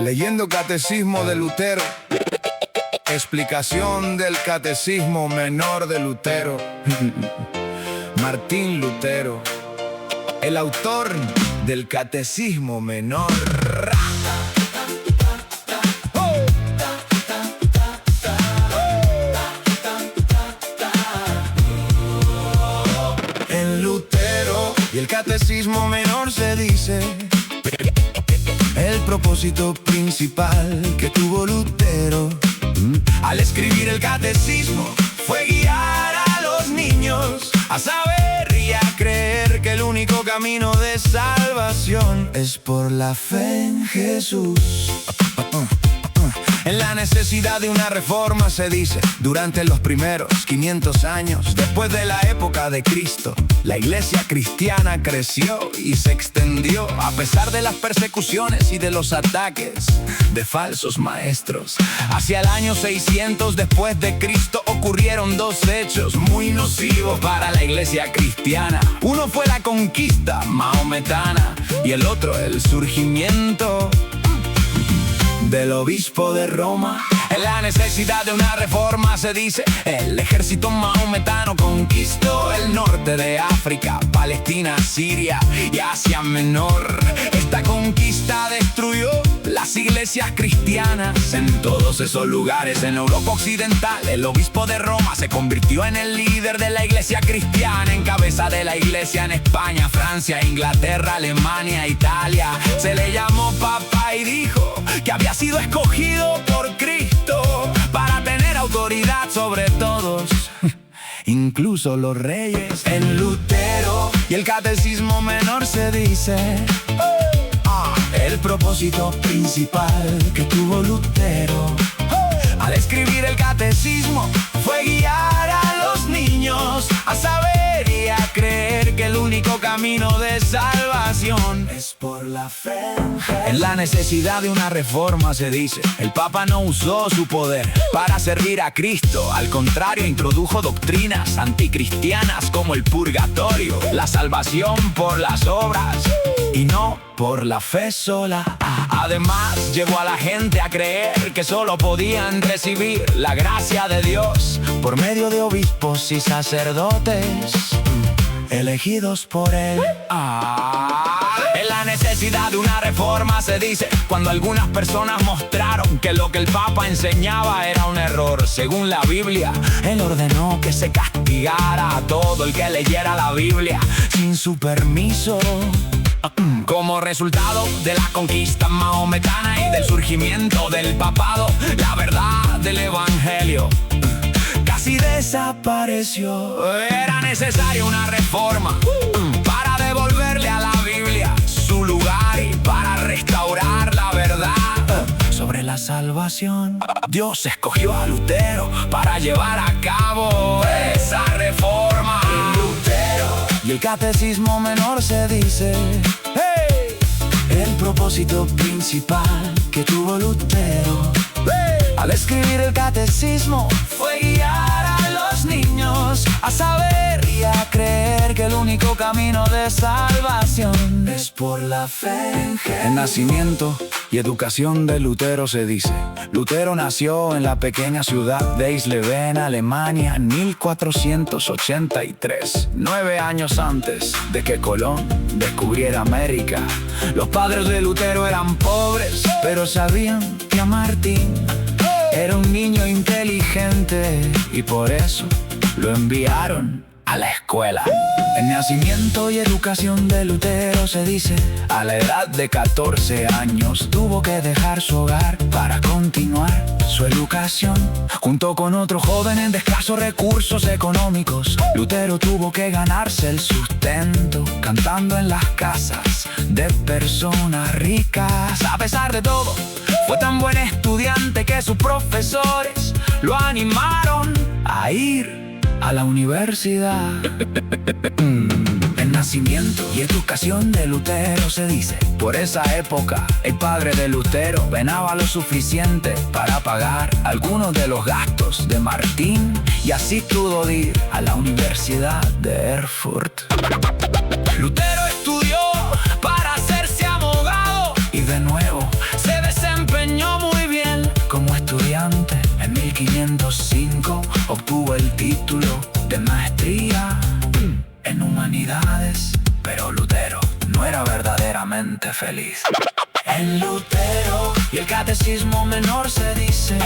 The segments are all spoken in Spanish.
Leyendo Catecismo de Lutero. Explicación del Catecismo Menor de Lutero. Martín Lutero, el autor del Catecismo Menor. En Lutero y el Catecismo Menor se dice: el propósito principal que tuvo Lutero al escribir el catecismo fue guiar a los niños a saber y a creer que el único camino de salvación es por la fe en Jesús. En la necesidad de una reforma se dice: durante los primeros 500 años después de la época de Cristo, la iglesia cristiana creció y se extendió a pesar de las persecuciones y de los ataques de falsos maestros. Hacia el año 600 después de Cristo ocurrieron dos hechos muy nocivos para la iglesia cristiana. Uno fue la conquista mahometana y el otro el surgimiento del obispo de Roma. En la necesidad de una reforma se dice: el ejército mahometano conquistó el norte de África, Palestina, Siria y Asia Menor. Esta conquista destruyó las iglesias cristianas en todos esos lugares. En Europa Occidental, el obispo de Roma se convirtió en el líder de la iglesia cristiana, en cabeza de la iglesia en España, Francia, Inglaterra, Alemania, Italia. Se le llamó Papa y dijo que había sido escogido por Cristo para tener autoridad sobre todos, incluso los reyes. En Lutero y el Catecismo Menor se dice: el propósito principal que tuvo Lutero al escribir el catecismo fue guiar a los niños a saber y a creer que el único camino de salvación es por la fe. En la necesidad de una reforma se dice: el Papa no usó su poder para servir a Cristo. Al contrario, introdujo doctrinas anticristianas como el purgatorio, la salvación por las obras y no por la fe sola. Además, llevó a la gente a creer que solo podían recibir la gracia de Dios por medio de obispos y sacerdotes elegidos por él. En la necesidad de una reforma se dice: cuando algunas personas mostraron que lo que el Papa enseñaba era un error. Según la Biblia, él ordenó que se castigara a todo el que leyera la Biblia sin su permiso. Como resultado de la conquista mahometana y del surgimiento del papado, la verdad del evangelio casi desapareció. Era necesaria una reforma para devolverle a la Biblia su lugar y para restaurar la verdad sobre la salvación. Dios escogió a Lutero para llevar a cabo esa reforma. En Lutero y el Catecismo Menor se dice: el propósito principal que tuvo Lutero al escribir el catecismo fue guiar a los niños a saber y a creer que el único camino de salvación es por la fe en Jesús. En nacimiento y educación de Lutero se dice: Lutero nació en la pequeña ciudad de Eisleben, Alemania, en 1483, 9 años antes de que Colón descubriera América. Los padres de Lutero eran pobres, pero sabían que a Martín era un niño inteligente y por eso lo enviaron a la escuela. En nacimiento y educación de Lutero se dice: a la edad de 14 años tuvo que dejar su hogar para continuar su educación. Junto con otro joven en de escasos recursos económicos, Lutero tuvo que ganarse el sustento cantando en las casas de personas ricas. A pesar de todo, fue tan buen estudiante que sus profesores lo animaron a ir a la universidad. En nacimiento y educación de Lutero se dice: por esa época el padre de Lutero ganaba lo suficiente para pagar algunos de los gastos de Martín y así pudo ir a la Universidad de Erfurt. Lutero estudió para hacerse abogado y de nuevo se desempeñó Pero Lutero no era verdaderamente feliz. En Lutero y el catecismo menor se dice: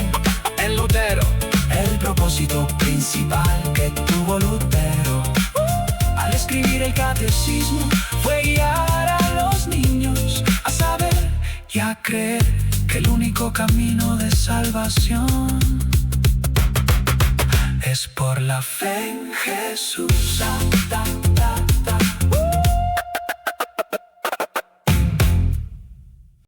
en Lutero, el propósito principal que tuvo Lutero al escribir el catecismo fue guiar a los niños a saber y a creer que el único camino de salvación es por la fe en Jesús.